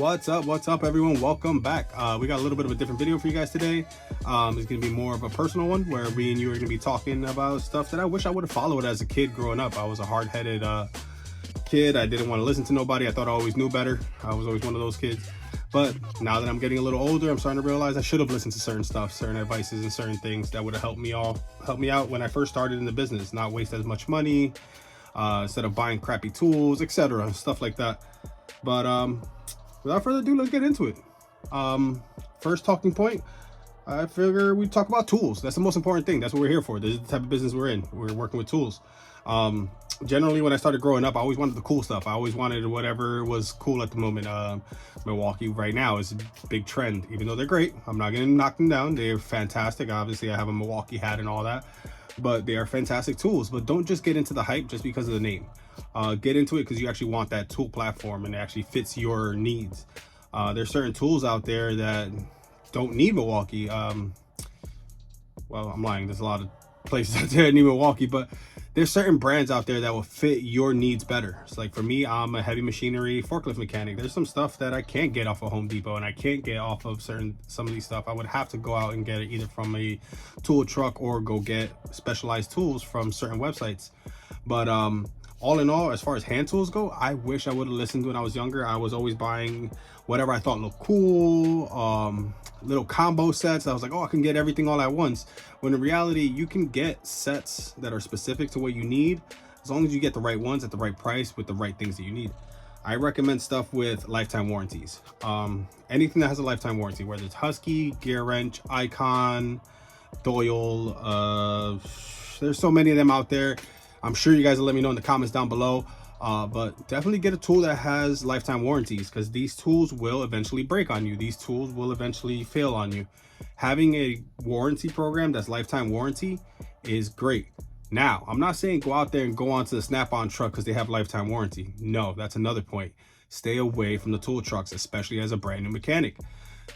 What's up everyone? Welcome back. We got a little bit of a different video for you guys today. It's gonna be more of a personal one where me and you are gonna be talking about stuff that I wish I would have followed as a kid growing up. I was a hard-headed kid. I didn't want to listen to nobody. I thought I always knew better. I was always one of those kids. But now that I'm getting a little older, I'm starting to realize I should have listened to certain stuff, certain advices and certain things that would have helped me out when I first started in the business, not waste as much money, instead of buying crappy tools, etc., stuff like that. But without further ado, let's get into it. First talking point, I figure we talk about tools. That's the most important thing. That's what we're here for. This is the type of business we're in. We're working with tools. Generally, when I started growing up, I always wanted the cool stuff. I always wanted whatever was cool at the moment. Milwaukee right now is a big trend. Even though they're great, I'm not going to knock them down. They're fantastic. Obviously, I have a Milwaukee hat and all that. But they are fantastic tools. But don't just get into the hype just because of the name. Get into it because you actually want that tool platform and it actually fits your needs. There's certain tools out there that don't need Milwaukee. Well, I'm lying. There's a lot of places out there that need Milwaukee, but there's certain brands out there that will fit your needs better. It's like for me, I'm a heavy machinery forklift mechanic. There's some stuff that I can't get off of Home Depot and I can't get off of some of these stuff. I would have to go out and get it either from a tool truck or go get specialized tools from certain websites. But all in all, as far as hand tools go, I wish I would have listened when I was younger. I was always buying whatever I thought looked cool, little combo sets. I was like, oh, I can get everything all at once. When in reality, you can get sets that are specific to what you need, as long as you get the right ones at the right price with the right things that you need. I recommend stuff with lifetime warranties. Anything that has a lifetime warranty, whether it's Husky, Gear Wrench, Icon, Doyle, there's so many of them out there. I'm sure you guys will let me know in the comments down below. But definitely get a tool that has lifetime warranties, because these tools will eventually break on you. These tools will eventually fail on you. Having a warranty program that's lifetime warranty is great. Now, I'm not saying go out there and go onto the Snap-on truck because they have lifetime warranty. No, that's another point. Stay away from the tool trucks, especially as a brand new mechanic.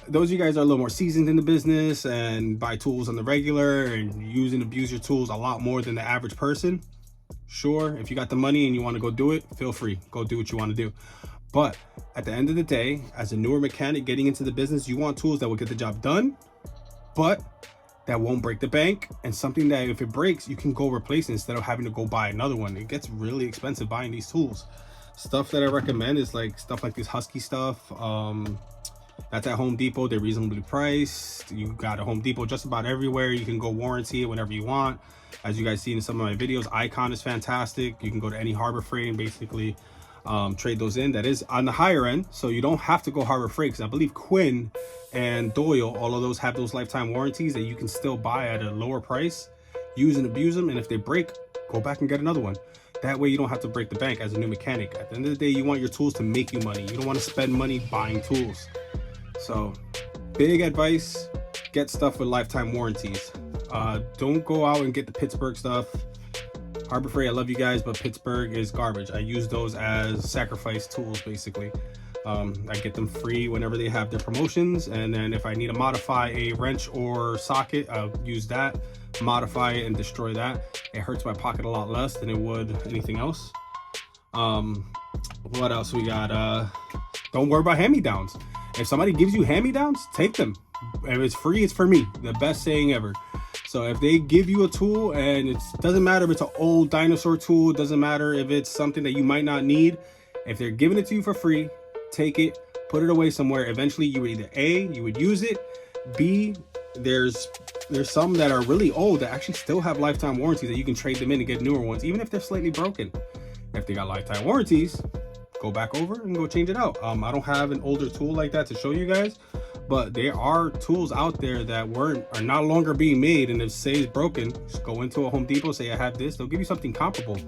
Those of you guys are a little more seasoned in the business and buy tools on the regular and use and abuse your tools a lot more than the average person. Sure, if you got the money and you want to go do it, feel free, go do what you want to do. But at the end of the day, as a newer mechanic getting into the business, you want tools that will get the job done, but that won't break the bank, and something that if it breaks, you can go replace it instead of having to go buy another one. It gets really expensive buying these tools. Stuff that I recommend is like stuff like this Husky stuff. That's at Home Depot. They're reasonably priced. You got a Home Depot just about everywhere. You can go warranty it whenever you want. As you guys see in some of my videos, Icon is fantastic. You can go to any Harbor Freight and basically trade those in. That is on the higher end, so you don't have to go Harbor Freight, because I believe Quinn and Doyle, all of those have those lifetime warranties that you can still buy at a lower price, use and abuse them, and if they break, go back and get another one. That way you don't have to break the bank as a new mechanic. At the end of the day, you want your tools to make you money. You don't want to spend money buying tools. So big advice, get stuff with lifetime warranties. Don't go out and get the Pittsburgh stuff. Harbor Freight, I love you guys, but Pittsburgh is garbage. I use those as sacrifice tools, basically. I get them free whenever they have their promotions, and then if I need to modify a wrench or socket, I'll use that, modify it, and destroy that. It hurts my pocket a lot less than it would anything else. What else we got? Don't worry about hand-me-downs. If somebody gives you hand-me-downs, take them. If it's free, it's for me. The best saying ever. So if they give you a tool, and it doesn't matter if it's an old dinosaur tool, it doesn't matter if it's something that you might not need, if they're giving it to you for free, take it, put it away somewhere. Eventually you would either A, you would use it, B, there's some that are really old that actually still have lifetime warranties that you can trade them in and get newer ones, even if they're slightly broken. If they got lifetime warranties, go back over and go change it out. I don't have an older tool like that to show you guys, but there are tools out there that are not longer being made, and if say it's broken, just go into a Home Depot, say I have this, they'll give you something comparable.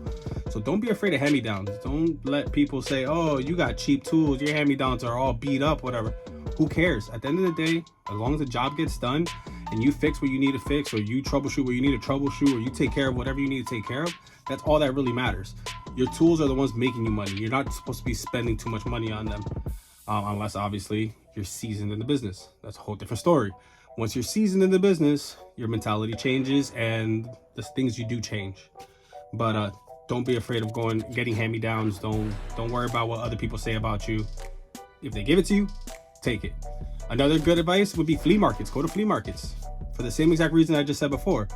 So don't be afraid of hand-me-downs. Don't let people say, oh, you got cheap tools, your hand-me-downs are all beat up, whatever. Who cares? At the end of the day, as long as the job gets done and you fix what you need to fix, or you troubleshoot what you need to troubleshoot, or you take care of whatever you need to take care of, that's all that really matters. Your tools are the ones making you money. You're not supposed to be spending too much money on them, unless obviously you're seasoned in the business. That's a whole different story. Once you're seasoned in the business, your mentality changes and the things you do change. But don't be afraid of getting hand-me-downs. Don't worry about what other people say about you. If they give it to you, take it. Another good advice would be flea markets. Go to flea markets for the same exact reason I just said before.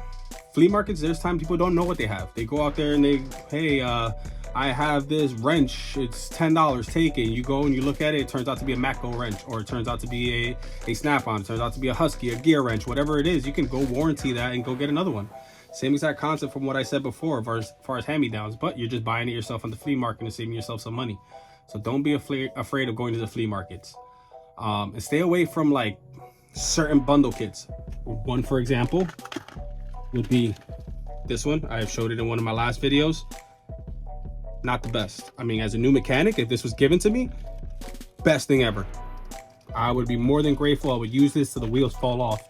Flea markets, there's time people don't know what they have. They go out there and they, hey, I have this wrench, it's $10, take it. You go and you look at it, it turns out to be a Matco wrench, or it turns out to be a Snap-on, it turns out to be a Husky, a gear wrench, whatever it is. You can go warranty that and go get another one. Same exact concept from what I said before as far as hand-me-downs, but you're just buying it yourself on the flea market and saving yourself some money. So don't be afraid of going to the flea markets. And stay away from like certain bundle kits. One, for example, would be this one. I have showed it in one of my last videos. Not the best. I mean, as a new mechanic, if this was given to me, best thing ever. I would be more than grateful. I would use this till the wheels fall off,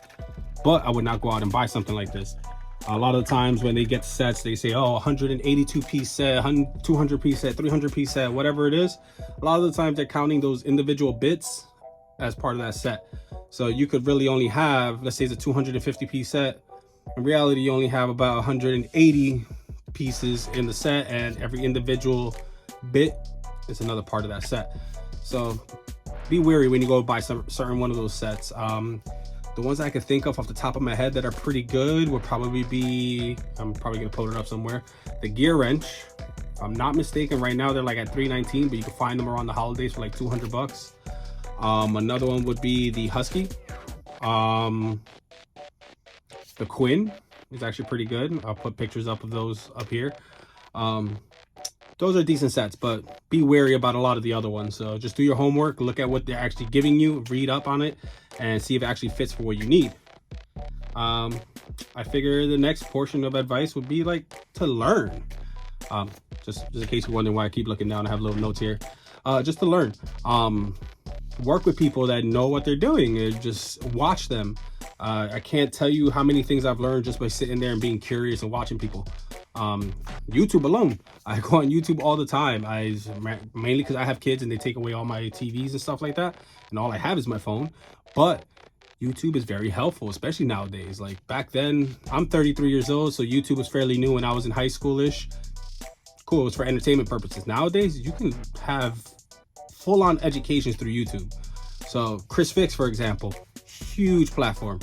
but I would not go out and buy something like this. A lot of the times when they get sets, they say, oh, 182 piece set, 200 piece set, 300 piece set, whatever it is. A lot of the times they're counting those individual bits as part of that set. So you could really only have, let's say it's a 250 piece set. In reality, you only have about 180 pieces in the set, and every individual bit is another part of that set. So be wary when you go buy some certain one of those sets. The ones I could think of off the top of my head that are pretty good would probably be, I'm probably gonna put it up somewhere, the gear wrench. If I'm not mistaken, right now they're like at $319, but you can find them around the holidays for like 200 bucks. Another one would be the Husky. The Quinn is actually pretty good. I'll put pictures up of those up here. Those are decent sets, but be wary about a lot of the other ones. So just do your homework, look at what they're actually giving you, read up on it, and see if it actually fits for what you need. I figure the next portion of advice would be like to learn. Just in case you're wondering why I keep looking down, I have little notes here. Just to learn. Work with people that know what they're doing, and just watch them. I can't tell you how many things I've learned just by sitting there and being curious and watching people. YouTube alone, I go on YouTube all the time. Mainly because I have kids and they take away all my TVs and stuff like that, and all I have is my phone. But YouTube is very helpful, especially nowadays. Like back then, I'm 33 years old, so YouTube was fairly new when I was in high school-ish. Cool, it was for entertainment purposes. Nowadays, you can have full-on educations through YouTube. So Chris Fix, for example, huge platform.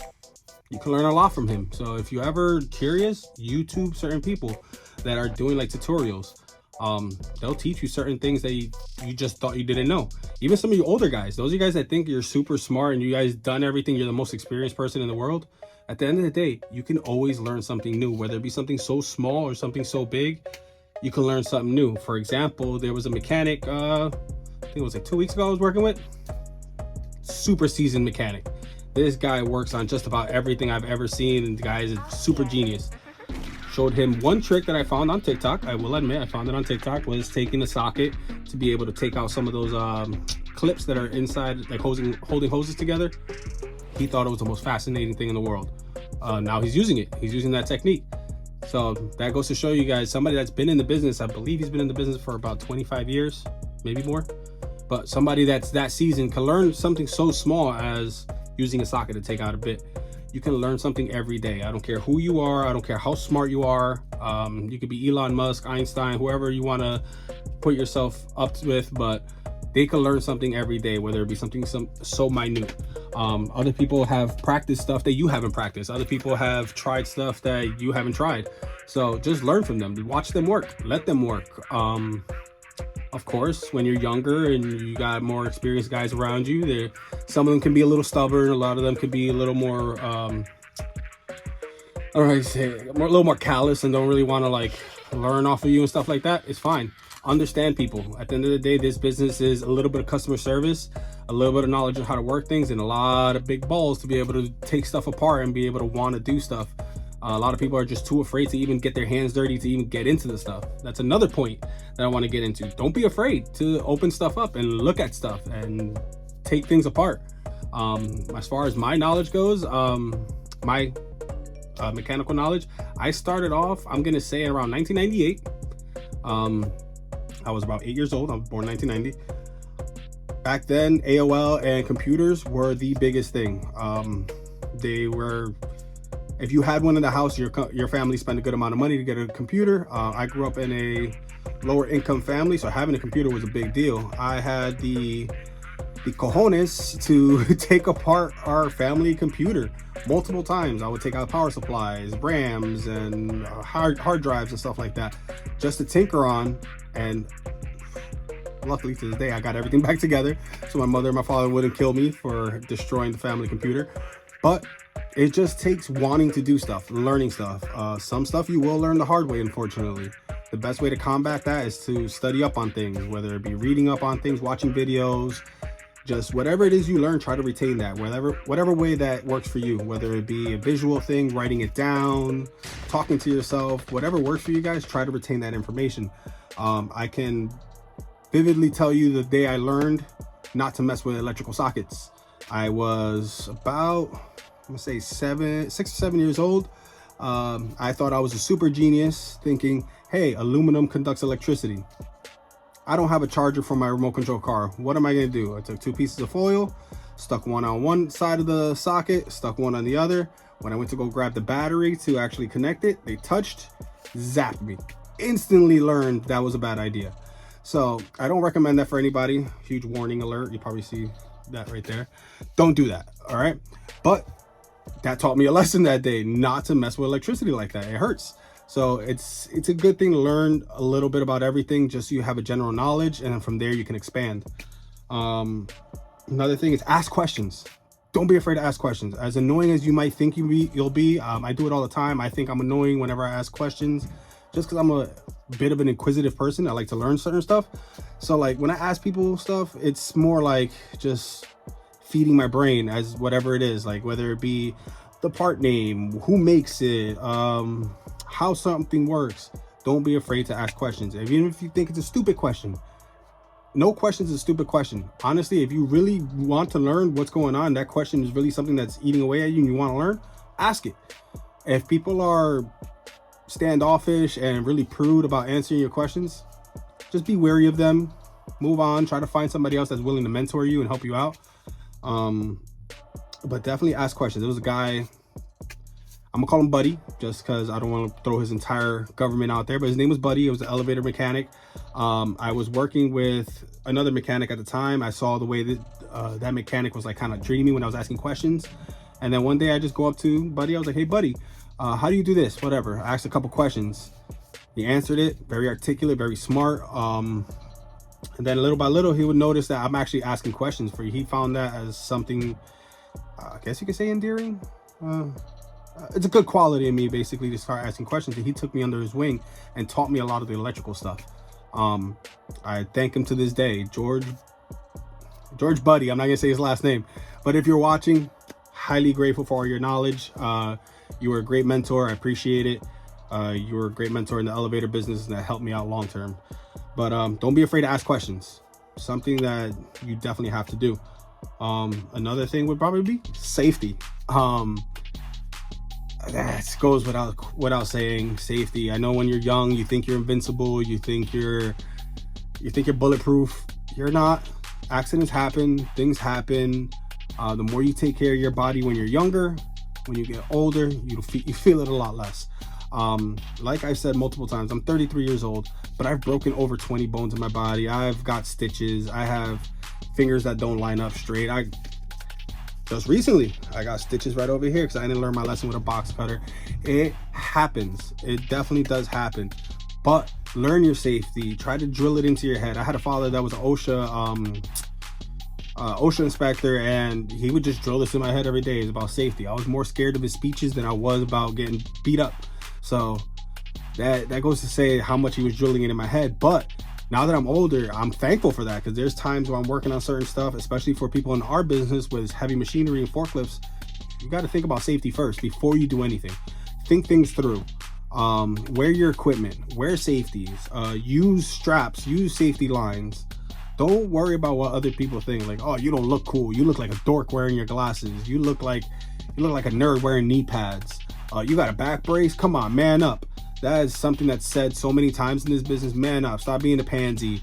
You can learn a lot from him. So if you're ever curious, YouTube certain people that are doing like tutorials. They'll teach you certain things that you just thought you didn't know. Even some of you older guys, those of you guys that think you're super smart and you guys done everything, you're the most experienced person in the world. At the end of the day, you can always learn something new, whether it be something so small or something so big. You can learn something new. For example, there was a mechanic, I think it was like 2 weeks ago I was working with. Super seasoned mechanic. This guy works on just about everything I've ever seen, and the guy is a super genius. Showed him one trick that I found on TikTok. I will admit I found it on TikTok, was taking a socket to be able to take out some of those clips that are inside, like holding hoses together. He thought it was the most fascinating thing in the world. Now he's using it. He's using that technique. So that goes to show you guys, somebody that's been in the business, I believe he's been in the business for about 25 years, maybe more. But somebody that's that seasoned can learn something so small as using a socket to take out a bit. You can learn something every day. I don't care who you are. I don't care how smart you are. You could be Elon Musk, Einstein, whoever you want to put yourself up with, but they can learn something every day, whether it be something so minute. Other people have practiced stuff that you haven't practiced. Other people have tried stuff that you haven't tried. So just learn from them. Watch them work. Let them work. Of course, when you're younger and you got more experienced guys around you, some of them can be a little stubborn. A lot of them could be a little more, a little more callous and don't really want to like learn off of you and stuff like that. It's fine. Understand people. At the end of the day, this business is a little bit of customer service, a little bit of knowledge of how to work things, and a lot of big balls to be able to take stuff apart and be able to want to do stuff. A lot of people are just too afraid to even get their hands dirty to even get into the stuff. That's another point that I want to get into. Don't be afraid to open stuff up and look at stuff and take things apart. As far as my knowledge goes, my mechanical knowledge, I started off, I'm going to say around 1998. I was about 8 years old. I was born 1990. Back then, AOL and computers were the biggest thing. They were... If you had one in the house, your family spent a good amount of money to get a computer. I grew up in a lower income family, so having a computer was a big deal. I had the the cojones to take apart our family computer multiple times. I would take out power supplies, RAMs, and hard drives and stuff like that, just to tinker on. And luckily to this day, I got everything back together, so my mother and my father wouldn't kill me for destroying the family computer. But it just takes wanting to do stuff, learning stuff. Some stuff you will learn the hard way, unfortunately. The best way to combat that is to study up on things, whether it be reading up on things, watching videos, just whatever it is you learn, try to retain that, whatever way that works for you, whether it be a visual thing, writing it down, talking to yourself, whatever works for you guys, try to retain that information. I can vividly tell you the day I learned not to mess with electrical sockets. I was about, I'm gonna say 6 or 7 years old. I thought I was a super genius, thinking, hey, aluminum conducts electricity. I don't have a charger for my remote control car. What am I gonna do? I took 2 pieces of foil, stuck one on one side of the socket, stuck one on the other. When I went to go grab the battery to actually connect it, they touched, zapped me. Instantly learned that was a bad idea. So I don't recommend that for anybody. Huge warning alert. You probably see that right there. Don't do that, all right? But that taught me a lesson that day, not to mess with electricity like that. It hurts. So it's a good thing to learn a little bit about everything, just so you have a general knowledge, and then from there you can expand. Another thing is ask questions. Don't be afraid to ask questions. As annoying as you might think you'll be, I do it all the time. I think I'm annoying whenever I ask questions, just because I'm a bit of an inquisitive person. I like to learn certain stuff. So like when I ask people stuff, it's more like just feeding my brain as whatever it is, like whether it be the part name, who makes it, how something works. Don't be afraid to ask questions, even if you think it's a stupid question. No question is a stupid question. Honestly, if you really want to learn what's going on, that question is really something that's eating away at you and you want to learn, ask it. If people are standoffish and really prude about answering your questions, just be wary of them. Move on. Try to find somebody else that's willing to mentor you and help you out. But definitely ask questions. There was a guy, I'm gonna call him Buddy, just because I don't want to throw his entire government out there, but his name was Buddy. He was an elevator mechanic. I was working with another mechanic at the time. I saw the way that that mechanic was like kind of dreamy when I was asking questions. And then one day I just go up to Buddy. I was like, hey Buddy, how do you do this? Whatever. I asked a couple questions. He answered it, very articulate, very smart. And then little by little, he would notice that I'm actually asking questions for you. He found that as something, I guess you could say endearing. It's a good quality in me, basically, to start asking questions. And he took me under his wing and taught me a lot of the electrical stuff. I thank him to this day. George Buddy, I'm not gonna say his last name, but if you're watching, highly grateful for all your knowledge. You were a great mentor. I appreciate it. You were a great mentor in the elevator business, and that helped me out long term. But don't be afraid to ask questions. Something that you definitely have to do. Another thing would probably be safety. That goes without saying, safety. I know when you're young, you think you're invincible, you think you're bulletproof. You're not. Accidents happen, things happen. The more you take care of your body when you're younger, when you get older, you feel it a lot less. Like I said multiple times, I'm 33 years old, but I've broken over 20 bones in my body. I've got stitches. I have fingers that don't line up straight. Just recently, I got stitches right over here because I didn't learn my lesson with a box cutter. It happens. It definitely does happen. But learn your safety. Try to drill it into your head. I had a father that was an OSHA inspector, and he would just drill this in my head every day. It's about safety. I was more scared of his speeches than I was about getting beat up. So that goes to say how much he was drilling it in my head. But now that I'm older, I'm thankful for that, because there's times where I'm working on certain stuff, especially for people in our business with heavy machinery and forklifts. You got to think about safety first before you do anything. Think things through. Wear your equipment, wear safeties, use straps, use safety lines. Don't worry about what other people think. Like, oh, you don't look cool. You look like a dork wearing your glasses. You look like a nerd wearing knee pads. You got a back brace. Come on, man up. That is something that's said so many times in this business. Man up. Stop being a pansy.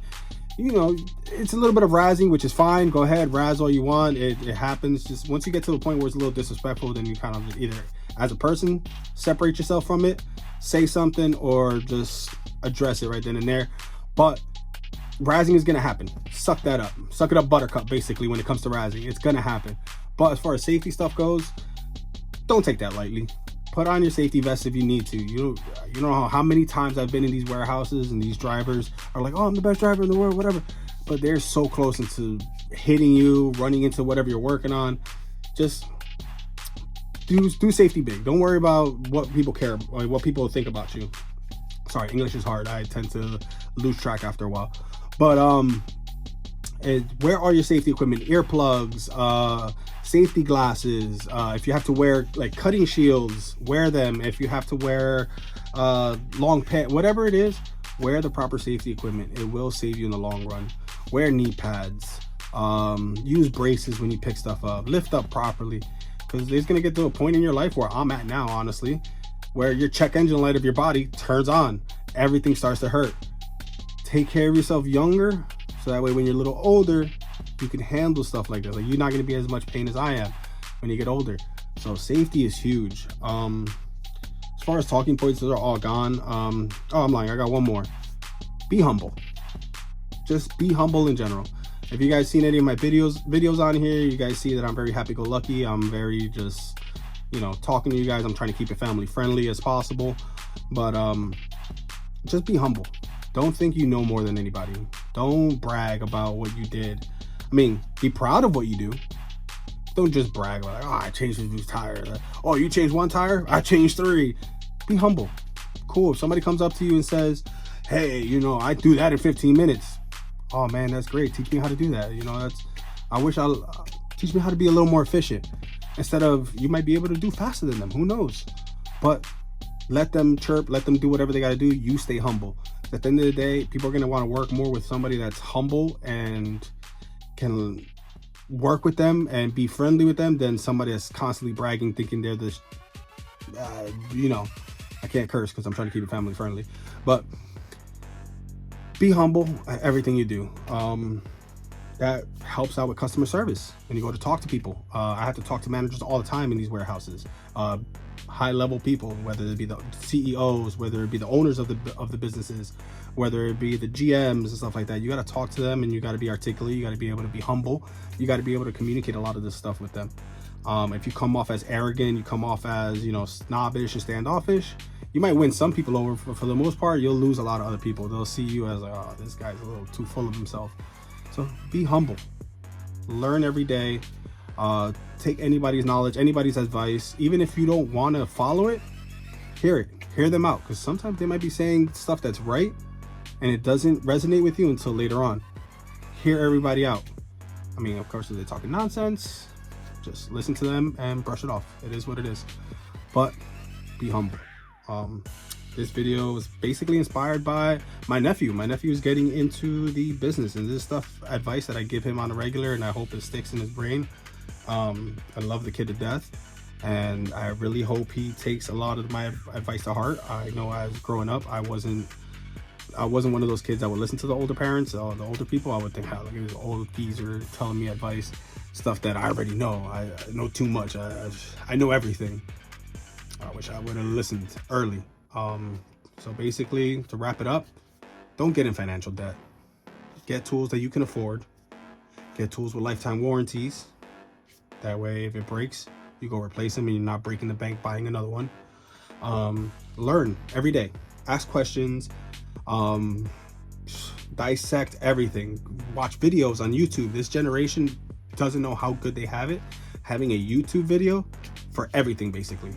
You know, it's a little bit of razzing, which is fine. Go ahead, razz all you want. It happens. Just once you get to the point where it's a little disrespectful, then you kind of either, as a person, separate yourself from it, say something, or just address it right then and there. But Razzing is gonna happen. Suck that up. Suck it up, buttercup, basically, when it comes to razzing. It's gonna happen. But as far as safety stuff goes, don't take that lightly. Put on your safety vest if you need to. You know how many times I've been in these warehouses and these drivers are like, oh, I'm the best driver in the world, whatever. But they're so close into hitting you, running into whatever you're working on. Just do safety big. Don't worry about what people care, or what people think about you. Sorry, English is hard. I tend to lose track after a while. But where are your safety equipment? Earplugs, safety glasses. If you have to wear like cutting shields, wear them. If you have to wear long pants, whatever it is, wear the proper safety equipment. It will save you in the long run. Wear knee pads. Use braces when you pick stuff up. Lift up properly, because it's gonna get to a point in your life where I'm at now, honestly, where your check engine light of your body turns on. Everything starts to hurt. Take care of yourself younger, so that way when you're a little older, you can handle stuff like this. Like, you're not going to be as much pain as I am when you get older. So safety is huge. As far as talking points, those are all gone. Oh, I'm lying. I got one more. Be humble. Just be humble in general. If you guys seen any of my videos on here, you guys see that I'm very happy-go-lucky. I'm very just, talking to you guys. I'm trying to keep it family friendly as possible. But just be humble. Don't think you know more than anybody. Don't brag about what you did. I mean, be proud of what you do. Don't just brag about, like, oh, I changed this tire. Oh, you changed one tire? I changed 3. Be humble. Cool. If somebody comes up to you and says, hey, I do that in 15 minutes. Oh man, that's great. Teach me how to do that. I wish I'll teach me how to be a little more efficient. Instead of, you might be able to do faster than them. Who knows? But let them chirp, let them do whatever they got to do. You stay humble. At the end of the day, people are going to want to work more with somebody that's humble and can work with them and be friendly with them than somebody that's constantly bragging, thinking they're this, I can't curse because I'm trying to keep it family friendly. But be humble at everything you do. That helps out with customer service when you go to talk to people. I have to talk to managers all the time in these warehouses. High level people, whether it be the CEOs, whether it be the owners of the businesses, whether it be the GMs and stuff like that. You got to talk to them, and you got to be articulate. You got to be able to be humble. You got to be able to communicate a lot of this stuff with them. If you come off as arrogant, you come off as snobbish and standoffish, you might win some people over. For the most part, you'll lose a lot of other people. They'll see you as like, oh, this guy's a little too full of himself. So be humble. Learn every day. Take anybody's knowledge, anybody's advice. Even if you don't want to follow it, hear them out, because sometimes they might be saying stuff that's right and it doesn't resonate with you until later on. Hear everybody out. I mean, of course, if they're talking nonsense, just listen to them and brush it off. It is what it is. But be humble. This video was basically inspired by my nephew. My nephew is getting into the business, and this stuff, advice that I give him on a regular, and I hope it sticks in his brain. I love the kid to death, and I really hope he takes a lot of my advice to heart. I know as growing up, I wasn't one of those kids that would listen to the older parents or the older people. I would think, look at this old geezer telling me advice, stuff that I already know. I know too much. I know everything. I wish I would have listened early. So basically, to wrap it up, don't get in financial debt. Get tools that you can afford. Get tools with lifetime warranties. That way, if it breaks, you go replace them and you're not breaking the bank buying another one. Learn every day. Ask questions. Dissect everything. Watch videos on YouTube. This generation doesn't know how good they have it. Having a YouTube video for everything, basically.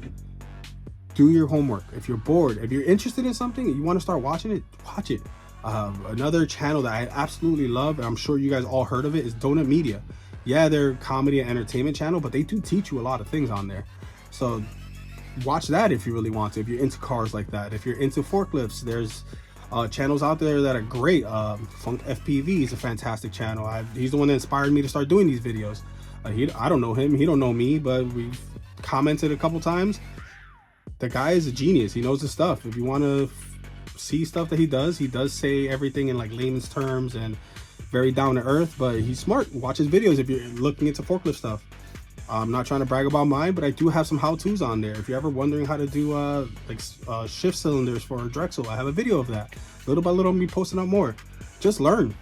Do your homework. If you're bored, if you're interested in something and you want to start watching it, watch it. Another channel that I absolutely love, and I'm sure you guys all heard of it, is Donut Media. Yeah, they're a comedy and entertainment channel, but they do teach you a lot of things on there. So watch that if you really want to, if you're into cars like that. If you're into forklifts, there's channels out there that are great. Funk FPV is a fantastic channel. He's the one that inspired me to start doing these videos. I don't know him, he don't know me, but we've commented a couple times. The guy is a genius. He knows his stuff. If you want to see stuff that he does say everything in like layman's terms and very down to earth, but he's smart. Watch his videos if you're looking into forklift stuff. I'm not trying to brag about mine, but I do have some how-tos on there. If you're ever wondering how to do shift cylinders for a Drexel, I have a video of that. Little by little, I'm be posting up more. Just learn.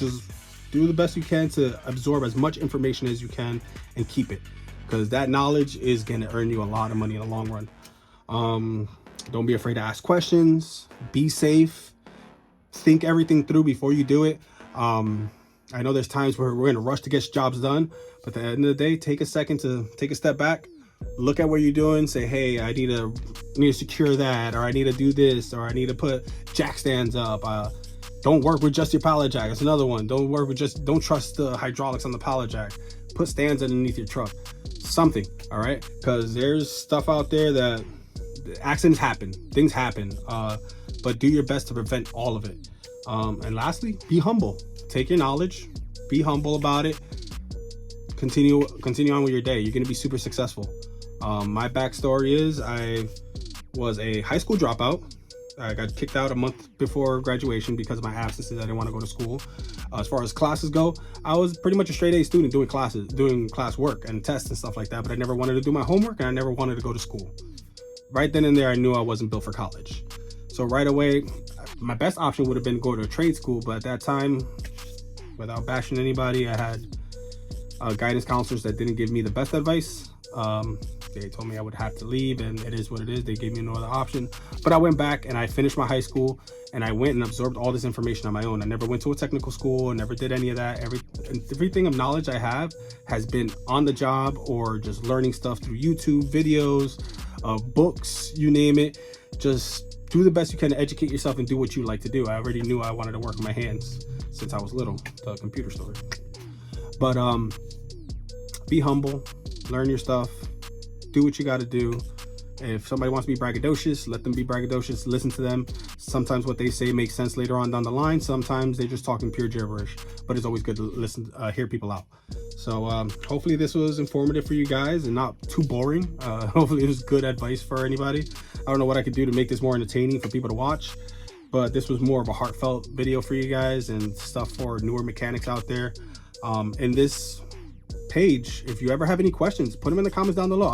just do the best you can to absorb as much information as you can and keep it, because that knowledge is going to earn you a lot of money in the long run. Don't be afraid to ask questions. Be safe. Think everything through before you do it. I know there's times where we're in a rush to get jobs done, but at the end of the day, take a second to take a step back, look at what you're doing, say, hey, I need to secure that, or I need to do this, or I need to put jack stands up. Don't work with just your pallet jack. That's another one. Don't trust the hydraulics on the pallet jack. Put stands underneath your truck. Something, all right? Because there's stuff out there that accidents happen, things happen, but do your best to prevent all of it. And lastly, be humble. Take your knowledge, be humble about it. Continue on with your day. You're gonna be super successful. My backstory is I was a high school dropout. I got kicked out a month before graduation because of my absences. I didn't want to go to school. As far as classes go, I was pretty much a straight A student doing class work and tests and stuff like that, but I never wanted to do my homework and I never wanted to go to school. Right then and there, I knew I wasn't built for college. So right away, my best option would have been go to a trade school, but at that time, without bashing anybody, I had guidance counselors that didn't give me the best advice. They told me I would have to leave, and it is what it is. They gave me no other option. But I went back and I finished my high school, and I went and absorbed all this information on my own. I never went to a technical school, never did any of that. Everything of knowledge I have has been on the job or just learning stuff through YouTube videos, books, you name it. Just do the best you can to educate yourself and do what you like to do. I already knew I wanted to work with my hands since I was little, the computer story. But be humble, learn your stuff, do what you got to do. If somebody wants to be braggadocious, let them be braggadocious. Listen to them. Sometimes what they say makes sense later on down the line. Sometimes they're just talking pure gibberish, but it's always good to listen, hear people out. So hopefully this was informative for you guys and not too boring. Hopefully it was good advice for anybody. I don't know what I could do to make this more entertaining for people to watch, but this was more of a heartfelt video for you guys and stuff for newer mechanics out there. In this page, if you ever have any questions, put them in the comments down below.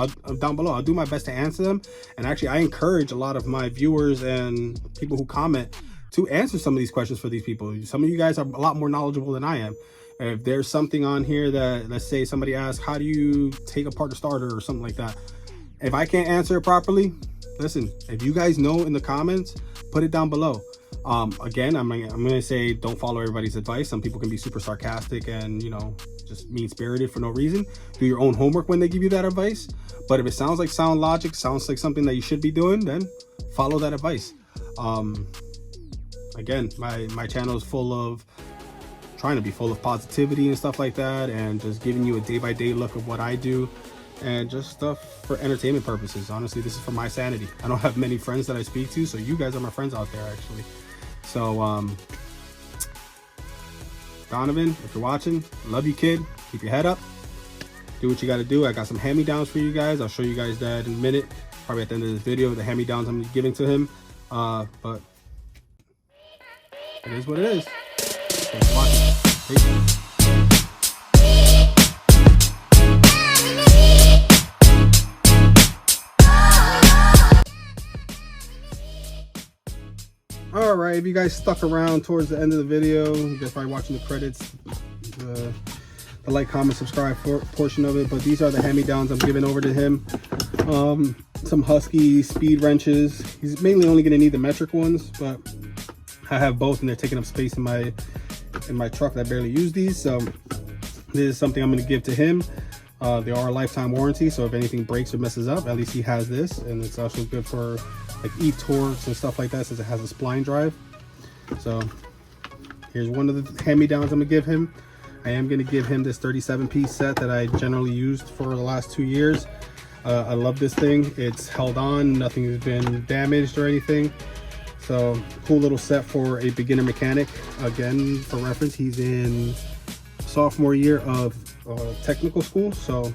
I'll do my best to answer them. And actually, I encourage a lot of my viewers and people who comment to answer some of these questions for these people. Some of you guys are a lot more knowledgeable than I am. If there's something on here that, let's say somebody asks, how do you take apart the starter or something like that? If I can't answer it properly, listen, if you guys know in the comments, put it down below. Again, I'm gonna say don't follow everybody's advice. Some people can be super sarcastic and, you know, just mean-spirited for no reason. Do your own homework when they give you that advice. But if it sounds like sound logic, sounds like something that you should be doing, then follow that advice. Again, my channel is trying to be full of positivity and stuff like that, and just giving you a day-by-day look of what I do and just stuff for entertainment purposes. Honestly, this is for my sanity. I don't have many friends that I speak to, so you guys are my friends out there, actually. So Donovan, if you're watching, love you, kid. Keep your head up, do what you got to do. I got some hand-me-downs for you guys. I'll show you guys that in a minute, probably at the end of this video, the hand-me-downs I'm giving to him. But it is what it is. Thanks for watching. Peace. All right, if you guys stuck around towards the end of the video, you guys probably watching the credits, the like, comment, subscribe portion of it. But these are the hand-me-downs I'm giving over to him. Some Husky speed wrenches. He's mainly only going to need the metric ones, but I have both, and they're taking up space in my truck. I barely use these, so this is something I'm going to give to him. They are a lifetime warranty, so if anything breaks or messes up, at least he has this. And it's also good for like e-torques and stuff like that, since it has a spline drive. So here's one of the hand-me-downs I'm gonna give him. I am gonna give him this 37-piece set that I generally used for the last 2 years. I love this thing. It's held on, nothing has been damaged or anything. So cool little set for a beginner mechanic. Again, for reference, he's in sophomore year of technical school, so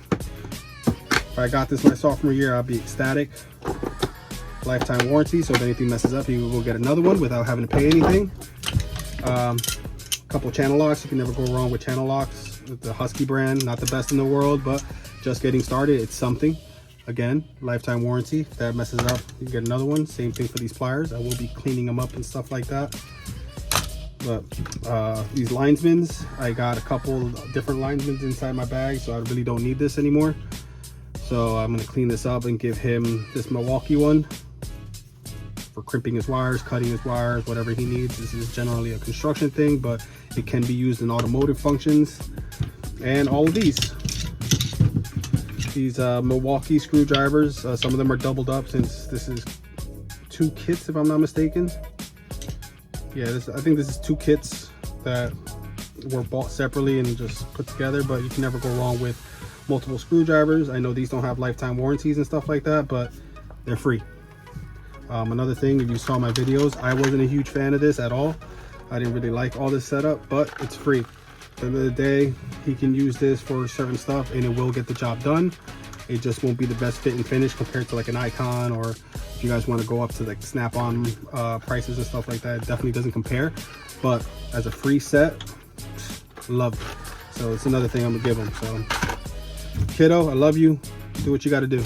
if I got this my sophomore year, I'll be ecstatic. Lifetime warranty, so if anything messes up, he will get another one without having to pay anything. Couple channel locks. You can never go wrong with channel locks. The Husky brand, not the best in the world, but just getting started, it's something. Again, lifetime warranty. If that messes up, you get another one. Same thing for these pliers. I will be cleaning them up and stuff like that. But these linesmans, I got a couple different linesmans inside my bag, so I really don't need this anymore. So I'm gonna clean this up and give him this Milwaukee one for crimping his wires, cutting his wires, whatever he needs. This is generally a construction thing, but it can be used in automotive functions. And all of these Milwaukee screwdrivers, some of them are doubled up, since this is 2 kits if I'm not mistaken. Yeah, I think this is 2 kits that were bought separately and just put together, but you can never go wrong with multiple screwdrivers. I know these don't have lifetime warranties and stuff like that, but they're free. Another thing, if you saw my videos, I wasn't a huge fan of this at all. I didn't really like all this setup, but it's free. At the end of the day, he can use this for certain stuff and it will get the job done. It just won't be the best fit and finish compared to like an Icon, or if you guys want to go up to like Snap-on prices and stuff like that, it definitely doesn't compare. But as a free set, love it. So it's another thing I'm gonna give him. So kiddo, I love you. Do what you got to do.